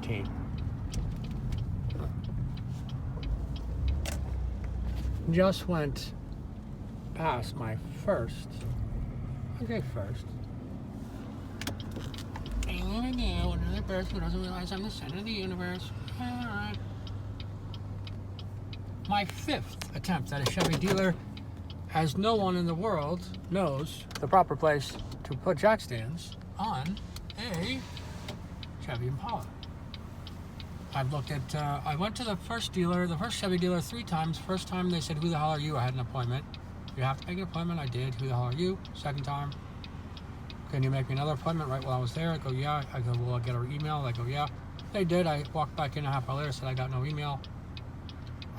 13. Just went past my first. Okay, first. Another person who doesn't realize I'm the center of the universe. Alright. My 5th attempt at a Chevy Dlr, as no one in the world knows the proper place to put jack stands on a Chevy Impala. I've looked at, I went to the first Chevy Dlr 3 times. First time they said, who the hell are you? I had an appointment. You have to make an appointment. I did. Who the hell are you? Second time, can you make me another appointment right while I was there? I go, yeah. I go, will I get an email? I go, yeah. They did. I walked back in a half hour later, said I got no email.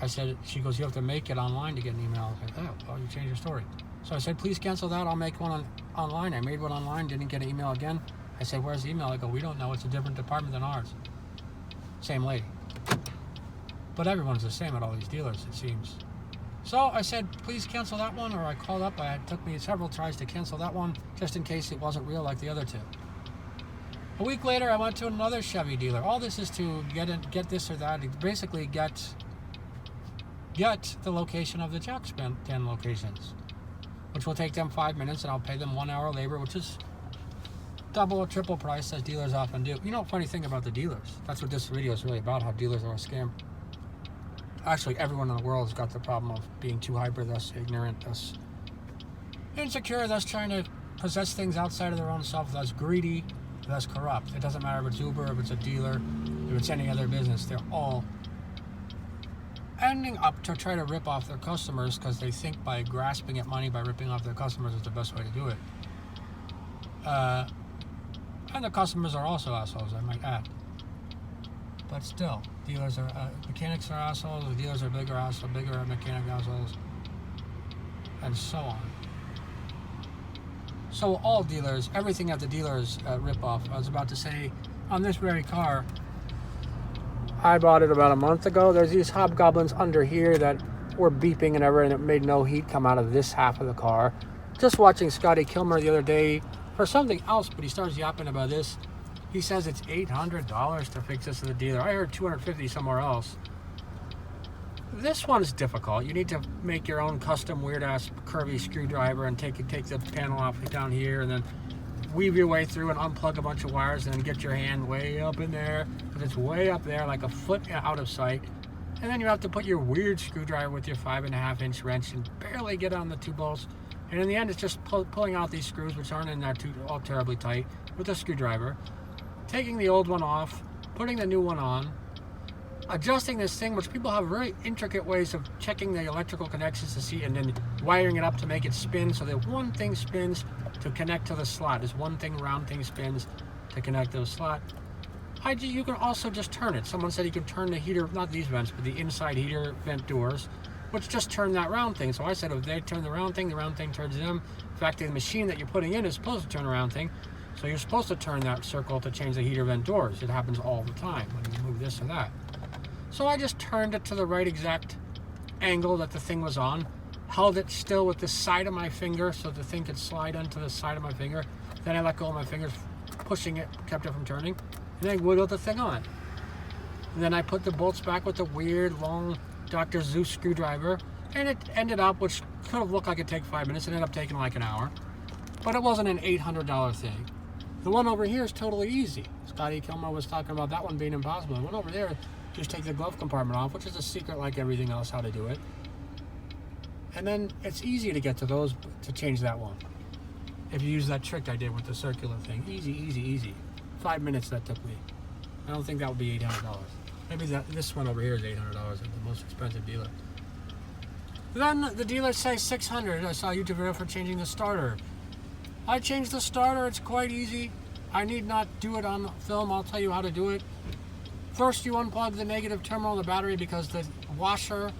I said, she goes, you have to make it online to get an email. I was like, oh, well, you changed your story. So I said, please cancel that. I'll make one online. I made one online, didn't get an email again. I said, where's the email? I go, we don't know. It's a different department than ours. Same lady. But everyone's the same at all these dealers, it seems. So I said, please cancel that one, or I called up. It took me several tries to cancel that one, just in case it wasn't real like the other two. A week later, I went to another Chevy dealer. All this is to get this or that. Basically, get the location of the jack stand locations, which will take them 5 minutes, and I'll pay them 1 hour labor, which is double or triple price, as dealers often do. You know, funny thing about the dealers. That's what this video is really about, how dealers are a scam. Actually, everyone in the world has got the problem of being too hyper, thus ignorant, thus insecure, thus trying to possess things outside of their own self, thus greedy, thus corrupt. It doesn't matter if it's Uber, if it's a dealer, if it's any other business. They're all ending up to try to rip off their customers because they think by grasping at money, by ripping off their customers is the best way to do it. And the customers are also assholes, I might add. But still, dealers are, mechanics are assholes, the dealers are bigger mechanic assholes, and so on. So all dealers, everything at the dealers rip off. I was about to say, on this very car, I bought it about a month ago. There's these hobgoblins under here that were beeping and everything, and it made no heat come out of this half of the car. Just watching Scotty Kilmer the other day for something else, but he starts yapping about this. He says it's $800 to fix this at the dealer. I heard $250 somewhere else. This one's difficult. You need to make your own custom weird-ass curvy screwdriver and take the panel off down here, and then weave your way through and unplug a bunch of wires, and then get your hand way up in there, because it's way up there, like a foot out of sight. And then you have to put your weird screwdriver with your 5.5-inch wrench and barely get on the 2 bolts. And in the end, it's just pulling out these screws, which aren't in there all terribly tight, with a screwdriver, taking the old one off, putting the new one on, adjusting this thing, which people have very intricate ways of checking the electrical connections to see, and then wiring it up to make it spin, so that one thing spins to connect to the slot. This one thing, round thing, spins to connect to the slot. You can also just turn it. Someone said you could turn the heater, not these vents, but the inside heater vent doors, which just turn that round thing. So I said if they turn the round thing turns them. In fact, the machine that you're putting in is supposed to turn a round thing. So you're supposed to turn that circle to change the heater vent doors. It happens all the time when you move this or that. So I just turned it to the right exact angle that the thing was on, held it still with the side of my finger so the thing could slide onto the side of my finger. Then I let go of my fingers, pushing it, kept it from turning, and then wiggled the thing on. And then I put the bolts back with the weird long Dr. Zeus screwdriver, and it ended up, which could have looked like it'd take 5 minutes, it ended up taking like an hour. But it wasn't an $800 thing. The one over here is totally easy. Scotty Kilmer was talking about that one being impossible. The one over there, just take the glove compartment off, which is a secret like everything else, how to do it. And then it's easy to get to those, to change that one. If you use that trick I did with the circular thing. Easy, easy, easy. 5 minutes that took me. I don't think that would be $800. Maybe this one over here is $800, the most expensive dealer. Then the dealers say $600. I saw a YouTube video for changing the starter. I changed the starter, it's quite easy. I need not do it on film, I'll tell you how to do it. First, you unplug the negative terminal of the battery because the washer,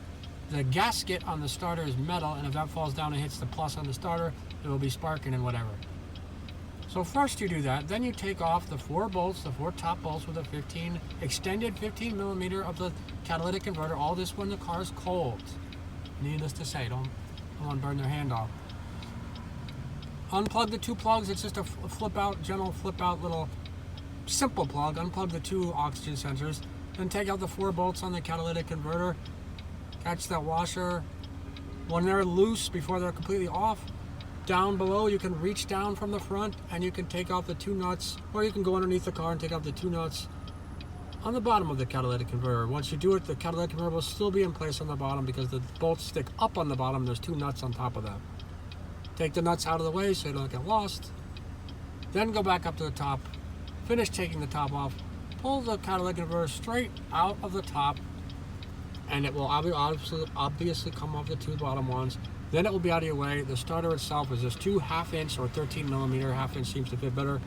the gasket on the starter is metal, and if that falls down and hits the plus on the starter, it will be sparking and whatever. So first you do that, then you take off the 4 bolts, the 4 top bolts with a extended 15 millimeter of the catalytic converter, all this when the car is cold. Needless to say, don't want to burn their hand off. Unplug the 2 plugs, it's just a gentle flip out little simple plug, unplug the 2 oxygen sensors, then take out the 4 bolts on the catalytic converter, catch that washer. When they're loose, before they're completely off, down below you can reach down from the front and you can take out the 2 nuts, or you can go underneath the car and take out the 2 nuts on the bottom of the catalytic converter. Once you do it, the catalytic converter will still be in place on the bottom because the bolts stick up on the bottom. There's 2 nuts on top of that. Take the nuts out of the way so you don't get lost. Then go back up to the top, finish taking the top off, pull the catalytic converter straight out of the top, and it will obviously come off the 2 bottom ones. Then it will be out of your way. The starter itself is just 2 1/2-inch or 13mm, 1/2-inch seems to fit better,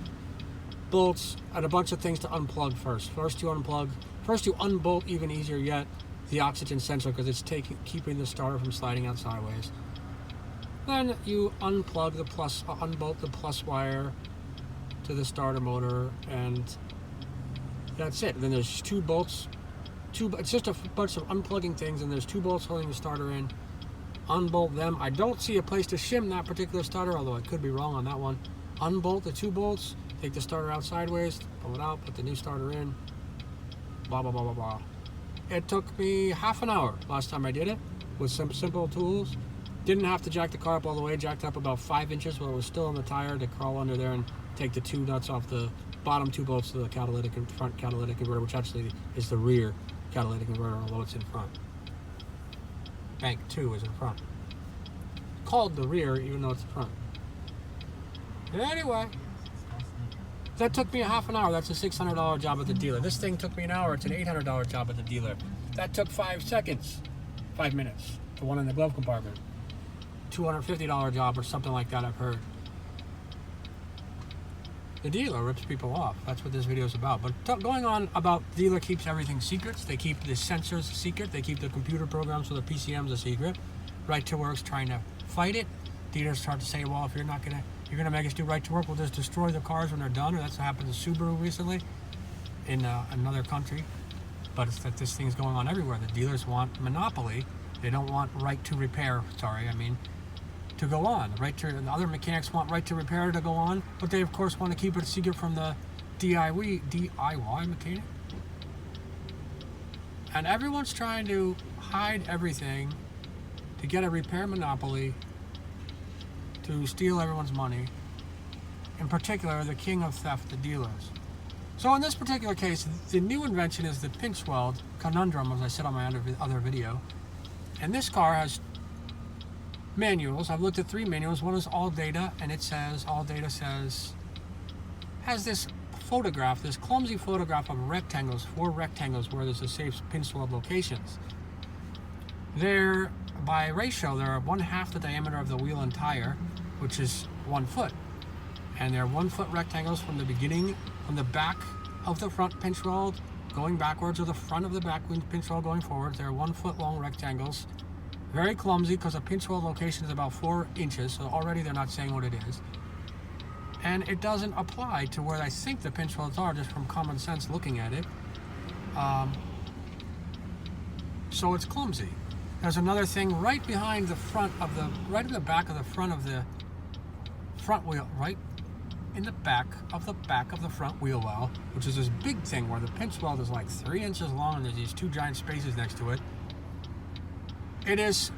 bolts, and a bunch of things to unplug first. First you unbolt, even easier yet, the oxygen sensor because it's keeping the starter from sliding out sideways. Then you unplug the unbolt the plus wire to the starter motor, and that's it. And then there's 2 bolts. It's just a bunch of unplugging things, and there's 2 bolts holding the starter in. Unbolt them. I don't see a place to shim that particular starter, although I could be wrong on that one. Unbolt the 2 bolts, take the starter out sideways, pull it out, put the new starter in, blah, blah, blah, blah, blah. It took me half an hour last time I did it with some simple tools. Didn't have to jack the car up all the way, jacked up about 5 inches while it was still on the tire to crawl under there and take the 2 nuts off the bottom 2 bolts to the catalytic and front catalytic converter, which actually is the rear catalytic converter, although it's in front. Bank 2 is in front. Called the rear, even though it's the front. Anyway, that took me a half an hour. That's a $600 job at the dealer. This thing took me an hour. It's an $800 job at the dealer. That took 5 seconds, 5 minutes. The one in the glove compartment. $250 job or something like that, I've heard. The dealer rips people off. That's what this video is about. But going on about dealer keeps everything secrets. They keep the sensors secret. They keep the computer programs for the PCMs a secret. Right to Work's trying to fight it. Dealers start to say, well, if you're gonna make us do right to work, we'll just destroy the cars when they're done. Or that's what happened to Subaru recently in another country. But it's that this thing's going on everywhere. The dealers want monopoly. They don't want right to repair. To go on. The other mechanics want right to repair to go on, but they of course want to keep it a secret from the DIY mechanic. And everyone's trying to hide everything to get a repair monopoly, to steal everyone's money. In particular, the king of theft, the dealers. So in this particular case, the new invention is the pinchweld cunundrum, as I said on my other video. And this car has manuals. I've looked at 3 manuals. One is all data, and it says, has this photograph, this clumsy photograph of rectangles, 4 rectangles where there's a safe pinchweld locations. They're, by ratio, they're 1/2 the diameter of the wheel and tire, which is 1 foot. And they're 1 foot rectangles from the beginning, from the back of the front pinchweld going backwards, or the front of the back pinchweld going forwards. They're 1 foot long rectangles. Very clumsy because a pinchweld location is about 4 inches, so already they're not saying what it is. And it doesn't apply to where I think the pinchwelds are, just from common sense looking at it. So it's clumsy. There's another thing right behind the right in the back of the front of the front wheel, right in the back of the front wheel well, which is this big thing where the pinchweld is like 3 inches long and there's these 2 giant spaces next to it. It is,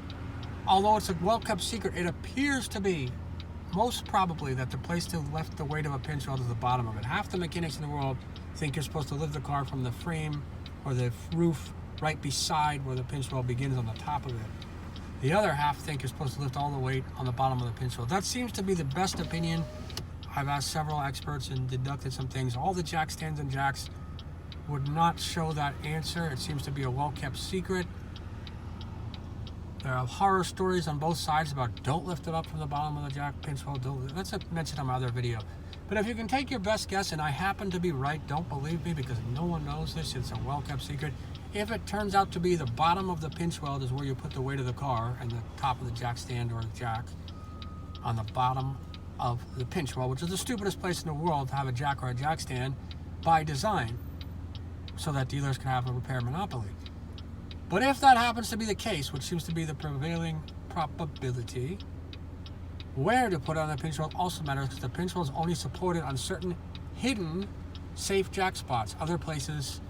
although it's a well-kept secret, it appears to be most probably that the place to lift the weight of a pinchweld is the bottom of it. Half the mechanics in the world think you're supposed to lift the car from the frame or the roof right beside where the pinchweld begins on the top of it. The other half think you're supposed to lift all the weight on the bottom of the pinchweld. That seems to be the best opinion. I've asked several experts and deducted some things. All the jack stands and jacks would not show that answer. It seems to be a well-kept secret. There are horror stories on both sides about don't lift it up from the bottom of the jack pinchweld. That's mentioned on my other video. But if you can take your best guess, and I happen to be right, don't believe me because no one knows this. It's a well-kept secret. If it turns out to be the bottom of the pinchweld is where you put the weight of the car, and the top of the jack stand or jack on the bottom of the pinchweld, which is the stupidest place in the world to have a jack or a jack stand by design, so that dealers can have a repair monopoly. But if that happens to be the case, which seems to be the prevailing probability, where to put it on the pinchweld also matters because the pinchweld is only supported on certain hidden safe jack spots. Other places,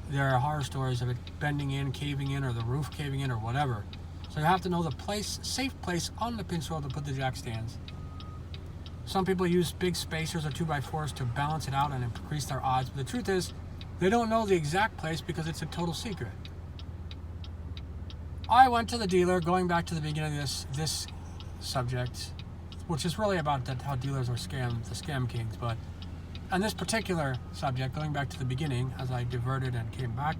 there are horror stories of it bending in, caving in, or the roof caving in, or whatever. So you have to know the safe place on the pinchweld to put the jack stands. Some people use big spacers or 2x4s to balance it out and increase their odds. But the truth is, they don't know the exact place because it's a total secret. I went to the dealer, going back to the beginning of this subject, which is really about how dealers are the scam kings. But on this particular subject, going back to the beginning, as I diverted and came back,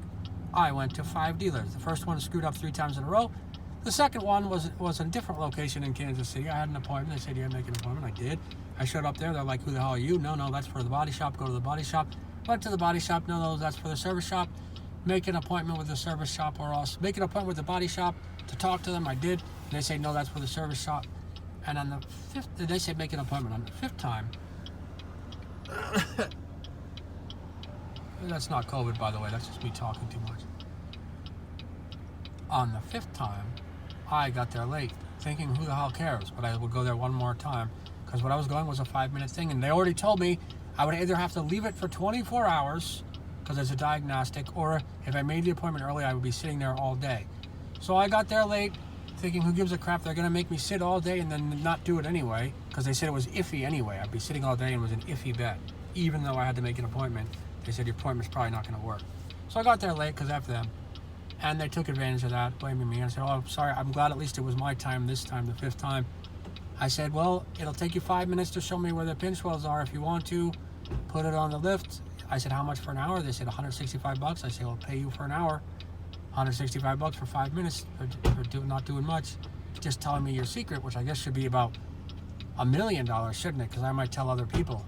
I went to 5 dealers. The first one screwed up 3 times in a row. The second one was a different location in Kansas City. I had an appointment. They said, "You had to make an appointment." I did. I showed up there. They're like, "Who the hell are you?" No, that's for the body shop. Go to the body shop. Went to the body shop. No, that's for the service shop. Make an appointment with the service shop, or else make an appointment with the body shop to talk to them. I did. And they say, "No, that's for the service shop." And on the 5th, they said, "Make an appointment." On the 5th time, that's not COVID, by the way. That's just me talking too much. On the 5th time, I got there late, thinking, who the hell cares? But I would go there one more time, because what I was going was a 5-minute thing, and they already told me I would either have to leave it for 24 hours, because it's a diagnostic, or if I made the appointment early, I would be sitting there all day. So I got there late, thinking, who gives a crap? They're going to make me sit all day and then not do it anyway, because they said it was iffy anyway. I'd be sitting all day and it was an iffy bet. Even though I had to make an appointment, they said your appointment's probably not going to work. So I got there late, because F them. And they took advantage of that, blaming me. I said, "Oh, sorry, I'm glad at least it was my time this time, the 5th time." I said, "Well, it'll take you 5 minutes to show me where the pinchwelds are. If you want to, put it on the lift." I said, "How much for an hour?" They said, $165. I said, "I'll pay you for an hour. $165 for 5 minutes for not doing much. Just telling me your secret," which I guess should be about $1 million, shouldn't it? Because I might tell other people.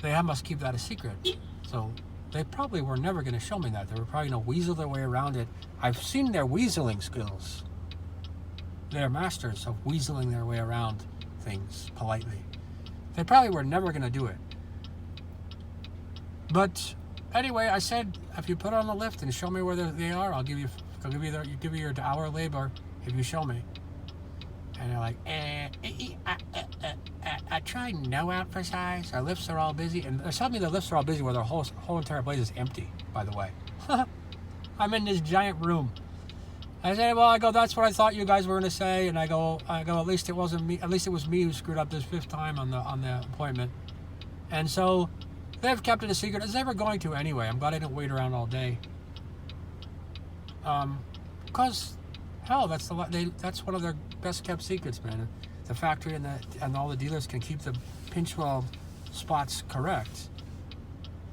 They must keep that a secret. So they probably were never going to show me that. They were probably going to weasel their way around it. I've seen their weaseling skills. They're masters of weaseling their way around things politely. They probably were never going to do it. But anyway, I said, if you put it on the lift and show me where they are, I'll give you your hour labor if you show me. And they're like, I try no emphasize. Our lifts are all busy. And they're telling me the lifts are all busy where their whole entire place is empty, by the way. I'm in this giant room. I said, well, that's what I thought you guys were going to say. And I go, at least it wasn't me. At least it was me who screwed up this 5th time on the appointment. And so they've kept it a secret. It's never going to anyway. I'm glad I didn't wait around all day. Because, hell, that's one of their best kept secrets, man. The factory and all the dealers can keep the pinchweld spots correct.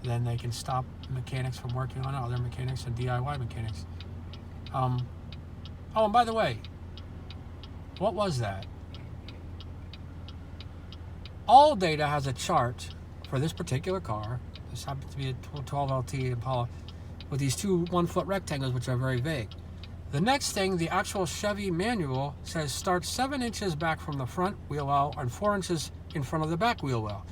Then they can stop mechanics from working on it, other mechanics and DIY mechanics. Oh, and by the way, what was that? All data has a chart for this particular car. This happens to be a 12LT Impala with these 2 1-foot rectangles, which are very vague. The next thing, the actual Chevy manual says start 7 inches back from the front wheel well and 4 inches in front of the back wheel well.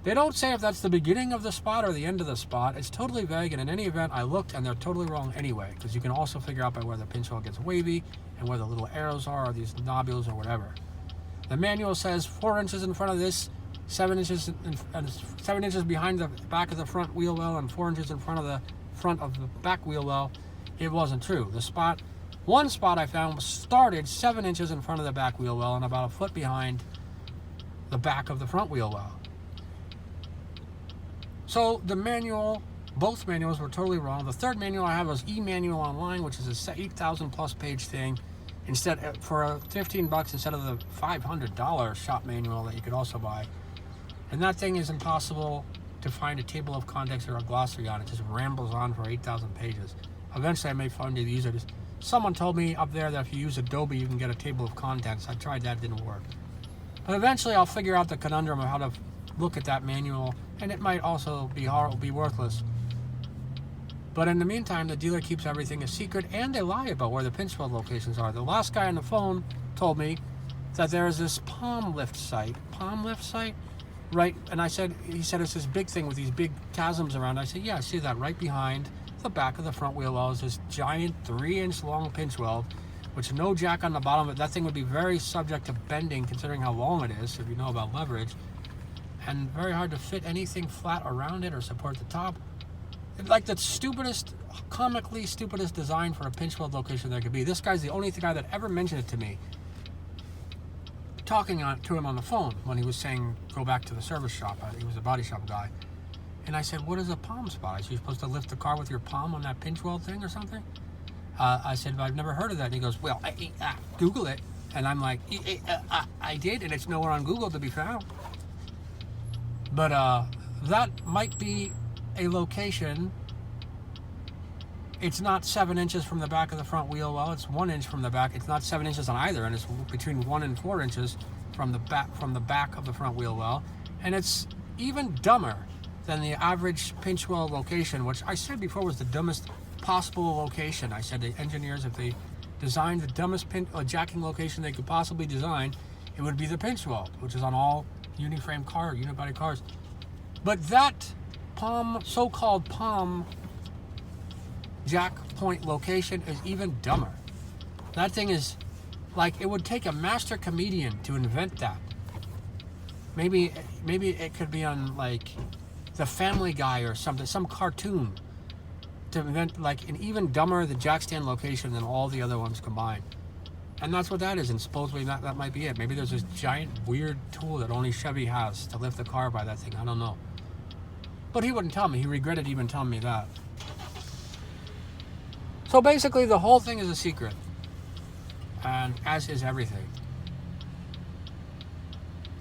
They don't say if that's the beginning of the spot or the end of the spot. It's totally vague, and in any event, I looked, and they're totally wrong anyway, because you can also figure out by where the pinchweld gets wavy and where the little arrows are, or these nobules or whatever. The manual says 4 inches in front of this, 7 inches behind the back of the front wheel well, and 4 inches in front of the back wheel well. It wasn't true. One spot I found started 7 inches in front of the back wheel well and about a foot behind the back of the front wheel well. So both manuals were totally wrong. The third manual I have was e-manual online, which is a 8,000 plus page thing. Instead, for $15 instead of the $500 shop manual that you could also buy. And that thing is impossible to find a table of contents or a glossary on. It just rambles on for 8,000 pages. Eventually, I may find a user. Someone told me up there that if you use Adobe, you can get a table of contents. I tried that, it didn't work. But eventually, I'll figure out the conundrum of how to look at that manual, and it might also be worthless. But in the meantime, the dealer keeps everything a secret, and they lie about where the pinchweld locations are. The last guy on the phone told me that there is this palm lift site, right? And he said it's this big thing with these big chasms around. I said, yeah, I see that right behind the back of the front wheel well is this giant 3-inch long pinchweld, which no jack on the bottom of it. That thing would be very subject to bending, considering how long it is, if you know about leverage. and very hard to fit anything flat around it or support the top. Like the stupidest, comically stupidest design for a pinchweld location there could be. This guy's the only guy that ever mentioned it to me, talking to him on the phone when he was saying go back to the service shop. He was a body shop guy. And I said, what is a palm spot? Is you supposed to lift the car with your palm on that pinchweld thing or something? I said, I've never heard of that. And he goes, well, Google it. And I'm like, I did, and it's nowhere on Google to be found. But that might be a location. It's not 7 inches from the back of the front wheel well. It's 1 inch from the back. It's not 7 inches on either, and it's between 1 and 4 inches from the back of the front wheel well. And it's even dumber than the average pinchweld location, which I said before was the dumbest possible location. I said the engineers, if they designed the dumbest jacking location they could possibly design, it would be the pinchweld, which is on all uniframe unibody cars. But that so-called palm jack point location is even dumber. That thing is like, it would take a master comedian to invent that. Maybe it could be on like the Family Guy or something, some cartoon, to invent like an even dumber the jack stand location than all the other ones combined. And that's what that is, and supposedly that might be it. Maybe there's this giant weird tool that only Chevy has to lift the car by that thing. I don't know. But he wouldn't tell me. He regretted even telling me that. So basically the whole thing is a secret, and as is everything.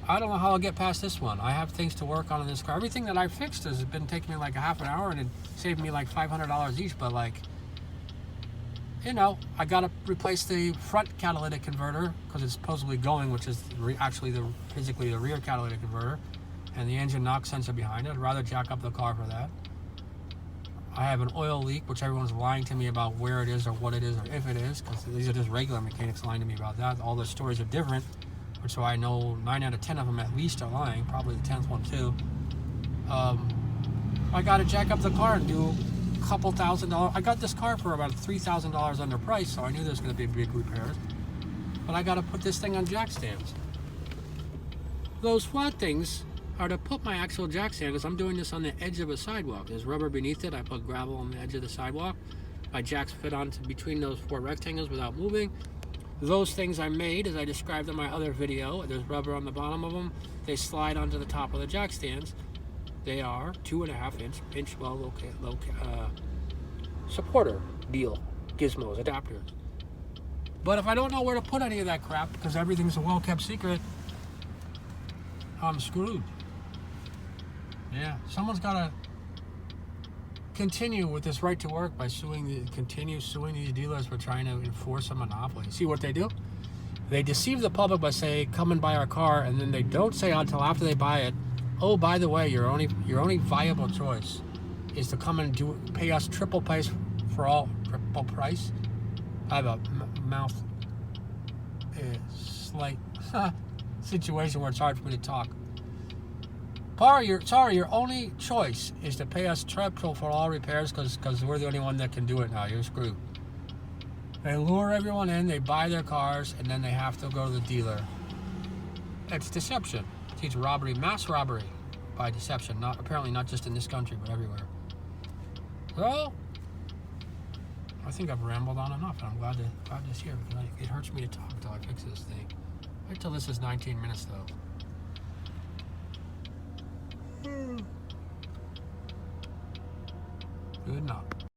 I don't know how I'll get past this one. I have things to work on in this car. Everything that I fixed has been taking me like a half an hour, and it saved me like $500 each. But like, you know, I gotta replace the front catalytic converter because it's supposedly going, which is actually physically the rear catalytic converter, and the engine knock sensor behind it. I'd rather jack up the car for that. I have an oil leak, which everyone's lying to me about where it is or what it is or if it is, because these are just regular mechanics lying to me about that. All the stories are different, so I know 9 out of 10 of them at least are lying, probably the 10th one too. I got to jack up the car and do a couple $1,000. I got this car for about $3,000 underpriced, so I knew there was going to be big repairs. But I got to put this thing on jack stands. Those flat things are to put my actual jack stand, because I'm doing this on the edge of a sidewalk. There's rubber beneath it. I put gravel on the edge of the sidewalk. My jacks fit onto between those 4 rectangles without moving. Those things I made, as I described in my other video, there's rubber on the bottom of them. They slide onto the top of the jack stands. They are 2.5-inch pinchweld supporter deal, gizmos, adapters. But if I don't know where to put any of that crap, because everything's a well-kept secret, I'm screwed. Yeah, someone's got to continue with this right to work by continue suing these dealers for trying to enforce a monopoly. See what they do? They deceive the public by saying, come and buy our car, and then they don't say until after they buy it, oh, by the way, your only viable choice is to come and pay us triple price for all. Triple price? I have a mouth slight situation where it's hard for me to talk. Your only choice is to pay us triple for all repairs because we're the only one that can do it now. You're screwed. They lure everyone in, they buy their cars, and then they have to go to the dealer. It's deception. It's robbery, mass robbery by deception. Apparently not just in this country, but everywhere. Well, I think I've rambled on enough, and I'm glad to hear, because it hurts me to talk until I fix this thing. Wait till this is 19 minutes, though. Good enough.